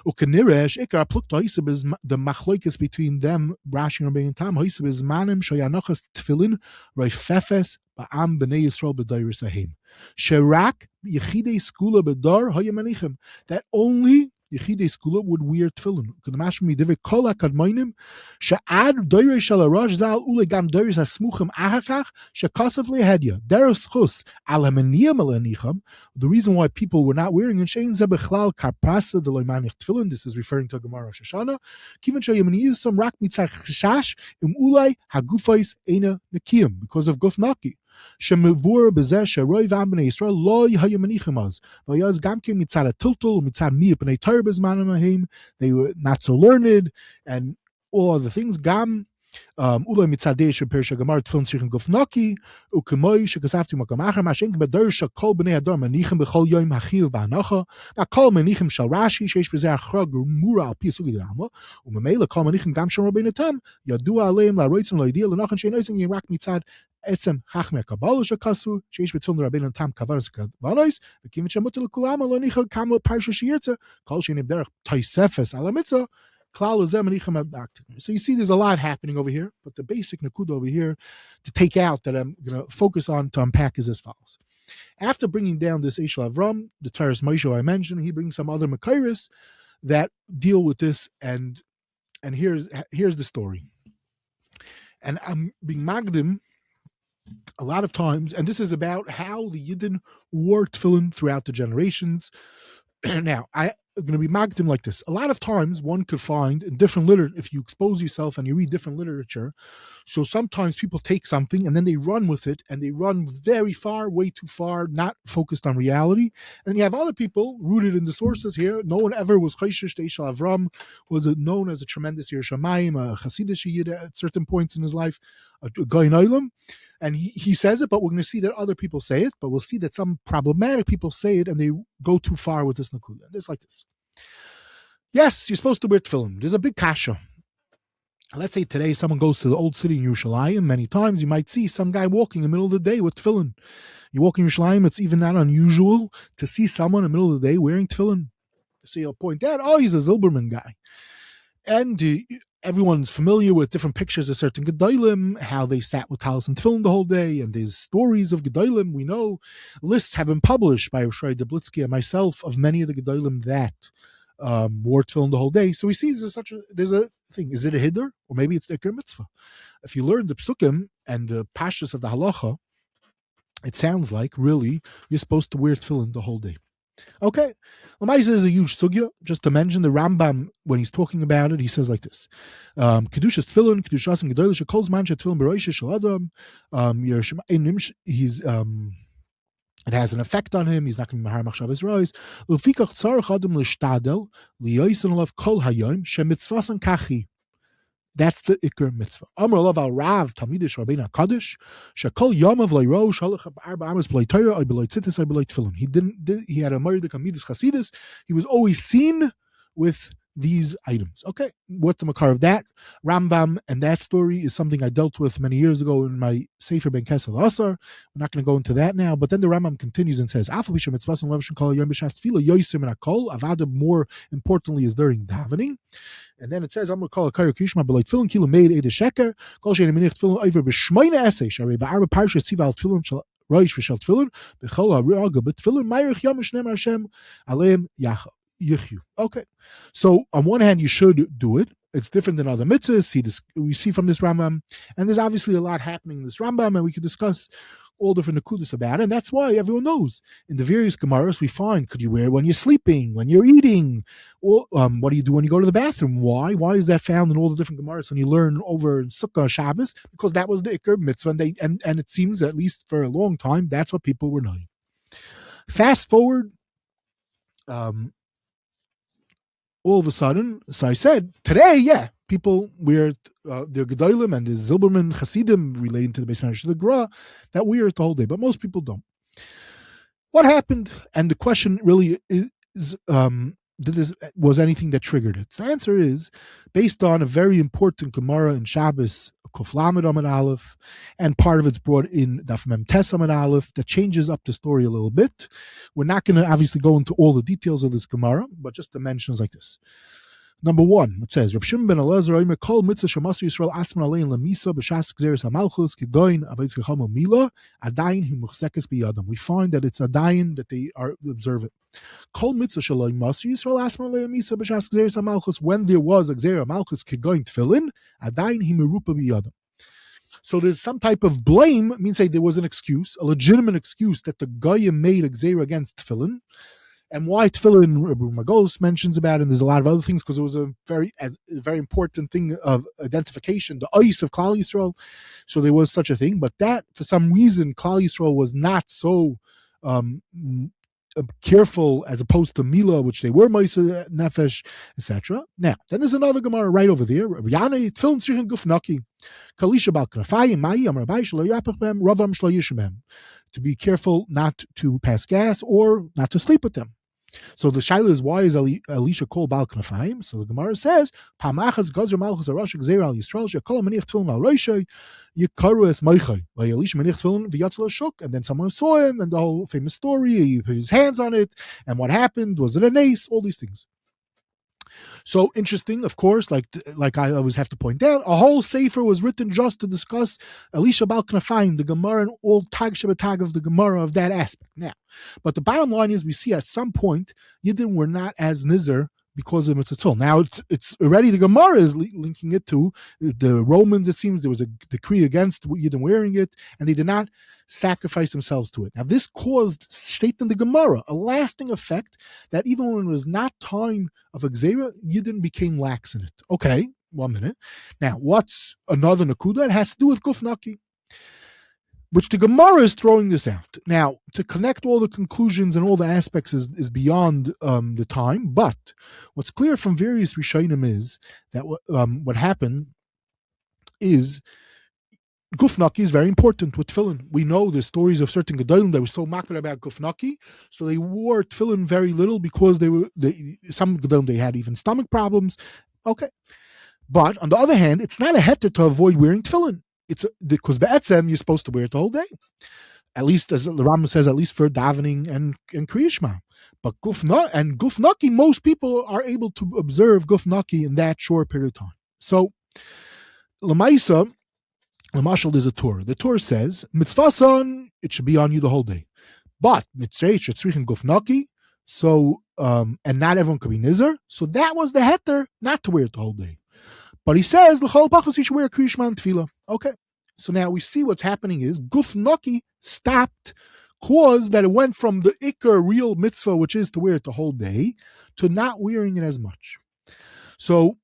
S2: Ukeniresh ikar plukta hisab is the machloikis between them Rashi and Rabbeinu Tam hisab is manim shoyanachas tefillin roifefes ba'am b'nei Yisrael b'dayris ahim sherak yechidei skula b'dar hayamanichem that only Yechidei Skula would wear tefillin. K'damashmi divrei kol hakadmonim she'ad doyrei shel harash zal ule gam doyres hasmuchim achakach shekasav lehedya deros chus al hamaniyam alanicham. The reason why people were not wearing it shein ze bechlal karprasa de loimanich tefillin. This is referring to Gemara Shoshana. Kivan sheyamaniyisam rak mitzach chashash ulai hagufais eina nekiyim because of Guf Naki. Shemevur bezeh sheroy v'am b'nei Yisrael lo hayamanichim az v'yaz gamkim mitzad tiltul mitzad mi b'nei Torah b'zmanim ahim. They were not so learned and all other things. Gam ulay mitzadei shepersha Gemara tefillin tzrichen Guf Naki ukemoi shekasafti makam acher mashenk b'dor shakol b'nei ador manichem b'chol yoyim hachiv b'anacha v'kol manichem shel Rashi sheish b'zeh achrog mura al pi sugi d'ama umemela kol manichem gam shel Rabbeinu Tam yadua aleim la'roitzim lo'idiyah l'nachan shein oising yirak mitzad etzem chachmei kabbalah shekasu sheish b'tefillin Rabbeinu Tam kavanos kavanos v'kivin shemuter l'kulam alonicha kam l'parsha sheyirtza kol shein derech toisefes ala mitzvah. So you see there's a lot happening over here, but the basic nakuda over here to take out that I'm going to focus on to unpack is as follows. After bringing down this Eshel Avraham, the Tiferes Moshe I mentioned, he brings some other Mekairis that deal with this, and here's the story. And I'm being magdim a lot of times, and this is about how the Yidden wore tefillin throughout the generations. Now, I'm going to be magdim like this. A lot of times one could find in different literature, if you expose yourself and you read different literature, so sometimes people take something and then they run with it and they run very far, way too far, not focused on reality. And you have other people rooted in the sources here. No one ever was chayshish. Eshel Avraham was known as a tremendous Yerushalmi, a Hasidic Yid at certain points in his life, a guy in Olam. And he says it, but we're going to see that other people say it, but we'll see that some problematic people say it and they go too far with this nakuda. It's like this. Yes, you're supposed to wear tefillin. There's a big kasha. Let's say today someone goes to the old city in Yerushalmi. Many times you might see some guy walking in the middle of the day with tefillin. You walk in Yerushalmi, it's even not unusual to see someone in the middle of the day wearing tefillin. So you'll point out, oh, he's a Zilberman guy. And everyone's familiar with different pictures of certain Gedolim, how they sat with talis and tefillin the whole day, and there's stories of Gedolim. We know lists have been published by Roshai Deblitsky and myself of many of the Gedolim that wore tefillin the whole day. So we see there's a thing. Is it a hiddur? Or maybe it's the Iker mitzvah. If you learn the psukim and the pashtus of the halacha, it sounds like really you're supposed to wear tefillin the whole day. Okay, Lamaisa is a huge sugya. Just to mention, the Rambam, when he's talking about it, he says like this: Kedushas tefillin, kedushas and gedolah shekol zman tefillin b'roishes shel adam. He's it has an effect on him. He's not going to be mahar machshavas rois. Ufikach tzarich adam l'shtadel liyoisen alav kol hayom shemitzvasan kachi. That's the Iker mitzvah. Amar alav al Rav Talmidish Rabbeinu Kaddish shekol yomav leiro shalach arba amas b'lei Torah ay b'lei tzitzis ay b'lei tefillin. He had a murder kamidus chasidus. He was always seen with these items. Okay, what the makar of that Rambam and that story is something I dealt with many years ago in my Sefer Ben Kesel Asar. We're not going to go into that now, but then the Rambam continues and says, more importantly is during davening. And then it says, I'm going to call a Kairo Kishma, but like Tefillin Kilo made Ede Sheker, Kol Shein Minich Tefillin Over B'Shmeina Esei, Sharei Ba'arba Parsha Tziva Al Tefillin Shal Roish V'Shal Tefillin, B'Chol HaRaga B'Tefillin Meirich Yom Shneim Hashem Aleim Yichyu. Okay, so on one hand, you should do it. It's different than other mitzvahs. We see from this Rambam, and there's obviously a lot happening in this Rambam, and we could discuss all different nakudas about it, and that's why everyone knows. In the various Gemaras we find, could you wear it when you're sleeping, when you're eating, or what do you do when you go to the bathroom? Why? Why is that found in all the different Gemaras when you learn over Sukkah Shabbos? Because that was the Iker mitzvah, and it seems, at least for a long time, that's what people were knowing. Fast forward, all of a sudden, so I said, today, people wear their Gedolim and the Zilberman Hasidim relating to the Beis of the Gra, that wear it the whole day, but most people don't. What happened? And the question really is, was anything that triggered it? So the answer is, based on a very important Gemara in Shabbos, Kuf Lamed Amud Aleph, and part of it's brought in Daf Mem Tes Amud Aleph, that changes up the story a little bit. We're not going to obviously go into all the details of this Gemara, but just the mentions like this. Number one, it says, Reb Shimon ben Elazar Omer Kol Mitzvah Shemasu Yisrael Atzman Alein Lamisa B'Shas Gzeres HaMalchus Kegoin Avos Chacham Mila Adayin Hu Muchsekes B'Yadam. We find that it's Adayin that they are observant. Kol Mitzvah Shaloi Masu Yisrael Atzman Alein Lamisa B'Shas Gzeres HaMalchus. When there was a Gzeres HaMalchus Kegoin Tefillin, Adayin Hu Merupa B'Yadam. So there's some type of blame, means say there was an excuse, a legitimate excuse that the Goyim made a Gzeira against Tefillin. And why Tefillin, Rabbi Magos mentions about it, and there's a lot of other things, because it was a very important thing of identification, the ice of Klal Yisrael. So there was such a thing, but that, for some reason, Klal Yisrael was not so careful as opposed to Mila, which they were Ma'aseh Nefesh, etc. Now, then there's another Gemara right over there. Yana Tefillin Tzrichen Guf Naki, Kalisha Bal Knafayim Mai Amar Bai Shlo Yapach Bem Ravam Shlo Yishim Bem. To be careful not to pass gas or not to sleep with them. So the shaila is, why is Elisha called Bal Knafayim? So the Gemara says, Pamachas Gazer Malchus Arash Gzeir Al Yisrael Shekol Menich Tefillin Al Roshei Yikaru Es Meichai. Like Elisha Menich Tefillin V'Yatzal Shuk, and then someone saw him, and the whole famous story. He put his hands on it, and what happened? Was it a nace? All these things. So interesting, of course, like I always have to point out, a whole sefer was written just to discuss Elisha Bal Knafayim, the Gemara, and all tag shabbatag of the Gemara of that aspect. Now, but the bottom line is, we see at some point Yidden were not as nizar because of mitzvah. Now it's already, the Gemara is linking it to the Romans. It seems there was a decree against Yidden wearing it, and they did not sacrifice themselves to it. Now this caused, state in the Gemara, a lasting effect that even when it was not time of a Gzeira, Yidden became lax in it. Okay, 1 minute. Now what's another nakuda? It has to do with Guf Naki, which the Gemara is throwing this out. Now, to connect all the conclusions and all the aspects is beyond the time, but what's clear from various Rishonim is that what happened is Guf Naki is very important with Tefillin. We know the stories of certain Gedolim that were so makbid about Guf Naki, so they wore Tefillin very little because some Gedolim, they had even stomach problems. Okay. But on the other hand, it's not a heter to avoid wearing Tefillin. It's because be'etzem, you're supposed to wear it the whole day. At least, as the Rambam says, at least for davening and Kriya Shema. But Guf Naki, most people are able to observe Guf Naki in that short period of time. So, Lamaisa, Lamashal, there's a Torah. The Torah says, Mitzvason, it should be on you the whole day. But Mitzvah should tzrichen Guf Naki, so and not everyone could be nizar. So that was the heter not to wear it the whole day. But he says, L'chol pachos you should wear Kriya Shema and Tefillah. Okay. So now we see what's happening is Guf Naki stopped, caused that it went from the Iker real mitzvah, which is to wear it the whole day, to not wearing it as much. So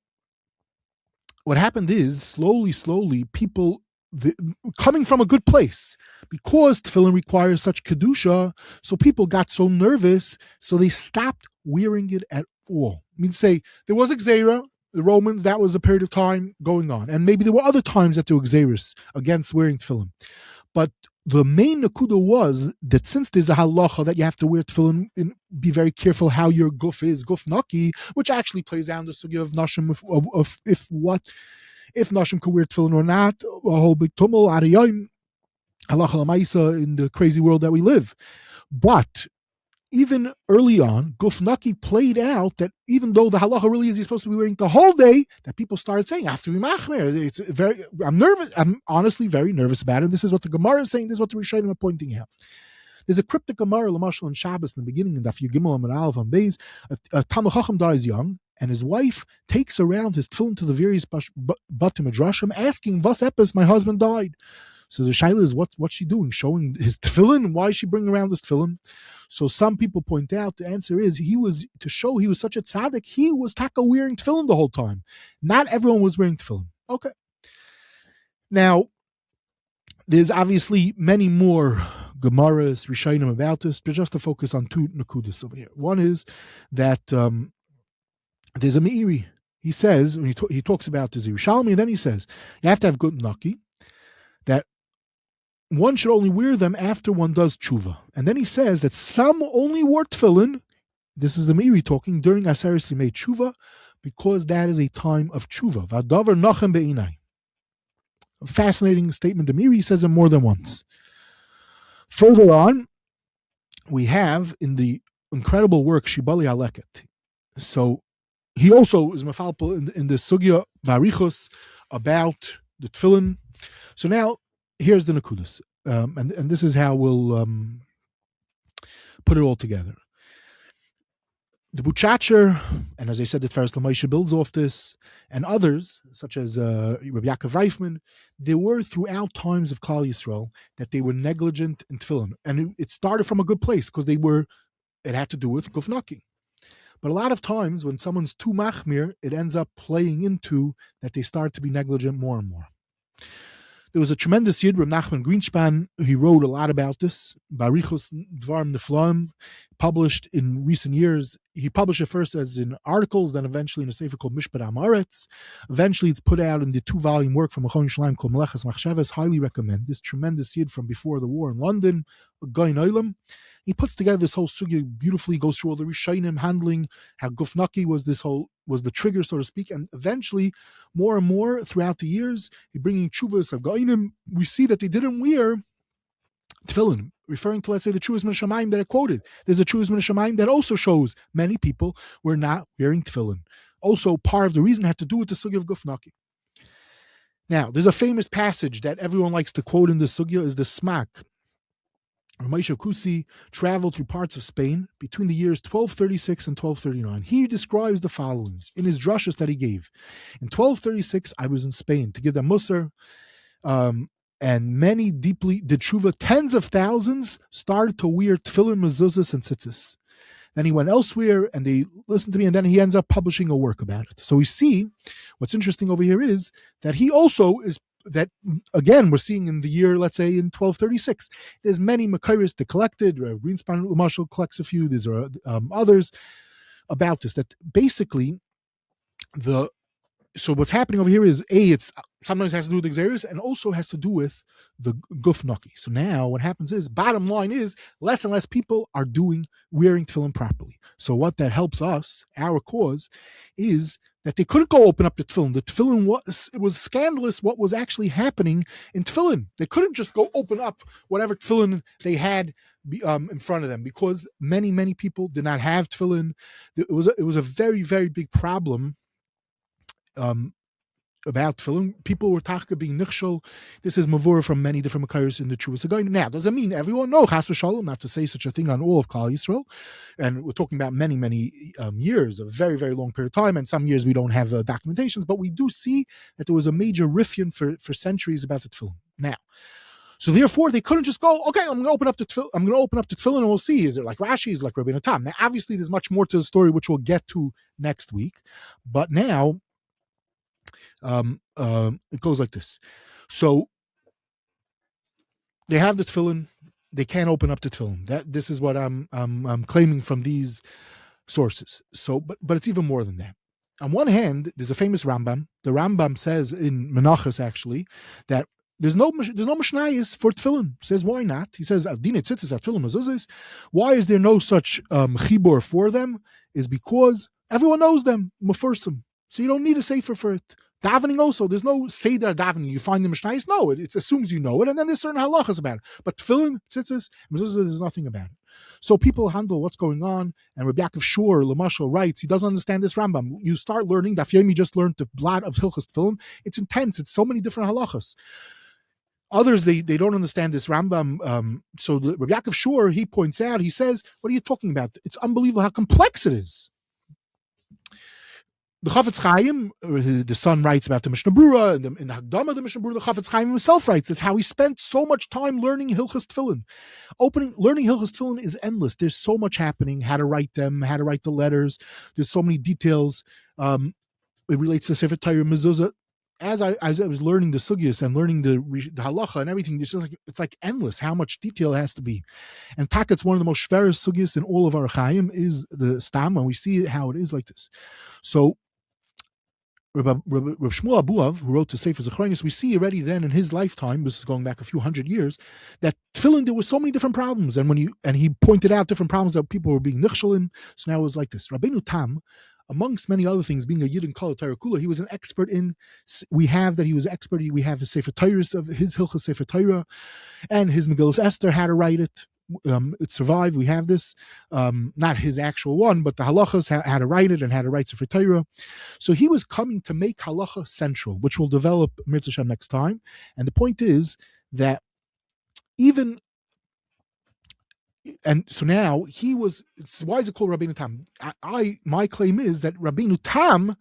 S2: what happened is, slowly, people coming from a good place, because tefillin requires such kedusha, so people got so nervous, so they stopped wearing it at all. I mean, say there was a gzeira, the Romans, that was a period of time going on, and maybe there were other times that there were gzeiras against wearing tefillin, but the main nakuda was that since there's a halacha that you have to wear tefillin, be very careful how your guf is, guf naki, which actually plays down the sugya of nashim, if nashim could wear tefillin or not, a whole big tumul, ariyim, halacha lamaisa in the crazy world that we live. But even early on, Guf Naki played out that even though the halacha really is you're supposed to be wearing the whole day, that people started saying, I have to be machmer. I'm nervous. I'm honestly very nervous about it. This is what the Gemara is saying. This is what the Rishonim are pointing out. There's a cryptic Gemara, Lamashal and Shabbos, in the beginning, in Daf Yugimel and Maharil on Beis. A Talmid Chacham dies young, and his wife takes around his tefillin to the various Batim Midrashim, asking, Vas epis, my husband died. So the shaila is, what's she doing? Showing his tefillin? Why is she bringing around this tefillin? So some people point out the answer is to show he was such a tzaddik, he was taka wearing tefillin the whole time. Not everyone was wearing tefillin. Okay. Now, there's obviously many more Gemaras, Rishonim about this, but just to focus on two nakudas over here. One is that there's a Meiri. He says, when he talks about the Yerushalmi, and then he says, you have to have Guf Naki, that one should only wear them after one does tshuva. And then he says that some only wore tefillin, this is the Meiri talking, during Aseres Yimei tshuva, because that is a time of tshuva. V'adavar nachem be'inai. A fascinating statement. The Meiri says it more than once. Further on, we have in the incredible work Shibali Aleket. So he also is mafalpal in the sugya varichos about the tefillin. So now, here's the nakudas, and this is how we'll put it all together. The Buchacher, and as I said, the Tiferes Moshe builds off this, and others, such as Rabbi Yaakov Reifman, there were throughout times of Klal Yisrael that they were negligent in tefillin, and it started from a good place because it had to do with Guf Naki. But a lot of times when someone's too machmir, it ends up playing into that they start to be negligent more and more. There was a tremendous Yid, Reb Nachman Greenspan, he wrote a lot about this. Barichos Dvarim Neflaim, published in recent years. He published it first as in articles, then eventually in a sefer called Mishpat Amaretz. Eventually it's put out in the 2-volume work from Mechon Yerushalmi called Menachos Machshavas. Highly recommend this tremendous Yid from before the war in London, a guy in Olam. He puts together this whole sugya beautifully, goes through all the Rishonim handling how Guf Naki was the trigger, so to speak, and eventually, more and more throughout the years, he bringing tshuvas of Gainim. We see that they didn't wear tefillin, referring to, let's say, the Tiferes Moshe that I quoted. There's a Tiferes Moshe that also shows many people were not wearing tefillin. Also, part of the reason had to do with the sugya of Guf Naki. Now, there's a famous passage that everyone likes to quote in the sugya, is the smak. Moshe Kusi traveled through parts of Spain between the years 1236 and 1239. He describes the following in his drashas that he gave. In 1236, I was in Spain to give them Musar, and many deeply did tshuva. Tens of thousands started to wear tefillin, mezuzahs, and tzitzis. Then he went elsewhere, and they listened to me, and then he ends up publishing a work about it. So we see, what's interesting over here is that he also is, that again we're seeing in the year, let's say in 1236, there's many Mekayris that collected. Greenspan Marshall collects a few. There's others about this. That basically so what's happening over here is it's sometimes has to do with Xeris and also has to do with the Guf Naki. So now what happens is, bottom line is, less and less people are wearing tefillin properly. So what that helps us, our cause, is that they couldn't go open up the tefillin. The tefillin it was scandalous what was actually happening in tefillin. They couldn't just go open up whatever tefillin they had in front of them, because many people did not have tefillin. It was a very, very big problem about tefillin. People were taka being nichshol. This is mavur from many different makayos in the Teshuvos Hagoyim. Now, does it mean everyone? No, chas v'shalom, not to say such a thing on all of Klal Yisrael. And we're talking about many years, a very, very long period of time. And some years we don't have documentations, but we do see that there was a major rifyon for centuries about the tefillin. Now, so therefore, they couldn't just go, okay, I'm going to open up the tefillin and we'll see. Is it like Rashi? Is it like Rabbeinu Tam? Now, obviously, there's much more to the story, which we'll get to next week. But now, it goes like this. So they have the tefillin, they can't open up the tefillin. This is what I'm claiming from these sources. So, but it's even more than that. On one hand, there's a famous Rambam. The Rambam says in Menachos, actually, that there's no mishnayos for tefillin. He says, why not? He says, adine tzitzis tefillin mezuzos. Why is there no such chibur for them? Is because everyone knows them, mefursim. So you don't need a sefer for it. Davening also, there's no seder davening. You find the mishnayos, no, it assumes you know it, and then there's certain halachas about it. But tefillin, tzitzis, mezuzos, there's nothing about it. So people handle what's going on, and Rabbi Yaakov Shur, Lamashal, writes, he doesn't understand this Rambam. You start learning, Daf Yomi just learned the blot of Hilchos Tefillin. It's intense. It's so many different halachas. Others, they don't understand this Rambam. So the Rabbi Yaakov Shur, he points out, he says, what are you talking about? It's unbelievable how complex it is. The Chofetz Chaim, the son, writes about the Mishnah Brura, and in the Hagdama of the Mishnah Brura, the Chofetz Chaim himself writes this, how he spent so much time learning Hilchos Tefillin. Learning Hilchos Tefillin is endless. There's so much happening, how to write them, how to write the letters. There's so many details. It relates to Sefer Torah, Mezuzah. As I was learning the sugyas and learning the halacha and everything, it's like endless how much detail it has to be. And it's one of the most shverest sugyas in all of our Chaim is the stam, and we see how it is like this. So Rav Shmuel Abuav, who wrote the Sefer Zechronis, we see already then in his lifetime, this is going back a few hundred years, that tefillin, there were so many different problems, and he pointed out different problems that people were being nichshel in. So now it was like this. Rabbeinu Tam, amongst many other things, being a Yid in Kol Torah Kula, he was an expert in. We have his Sefer Torahs of his Hilchos Sefer Torah, and his Megillas Esther, how to write it. It survived. We have this, not his actual one, but the halachas, how to write it and how to write Sefer Torah. So he was coming to make halacha central, which we'll develop Mirz Hashem next time. And the point is that and so now he was. Why is it called Rabbeinu Tam? My claim is that Rabbeinu Tam,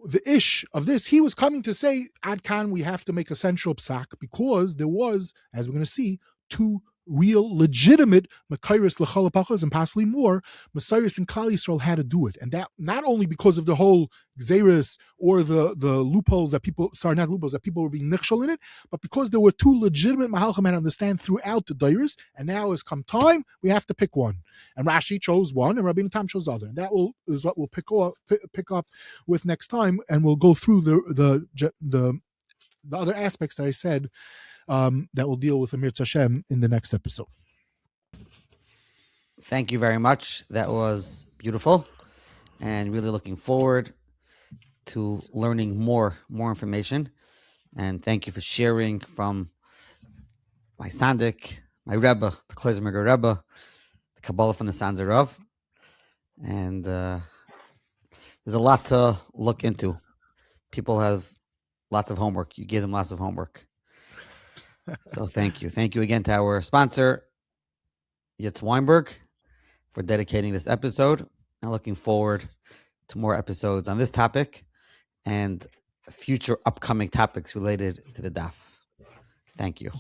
S2: the ish of this, he was coming to say, Ad Kan, we have to make a central psak, because there was, as we're going to see, two real legitimate Mekayris l'chol hapachos, and possibly more Messiahs and Klal Yisrael had to do it, and that not only because of the whole Xeris or the loopholes that people were being nichshel in it, but because there were two legitimate Mahalchim had understand throughout the Dairis, and now has come time we have to pick one, and Rashi chose one, and Rabbeinu Tam chose the other, and that is what we'll pick up with next time, and we'll go through the other aspects that I said. That will deal with Amir Hashem in the next episode.
S1: Thank you very much. That was beautiful, and really looking forward to learning more information. And thank you for sharing from my Sandik, my Rebbe, the Klezmerger Rebbe, the Kabbalah from the Sanzer Rav. And there's a lot to look into. People have lots of homework. You give them lots of homework. So thank you. Thank you again to our sponsor, Yitz Weinberg, for dedicating this episode. And looking forward to more episodes on this topic and future upcoming topics related to the daf. Thank you.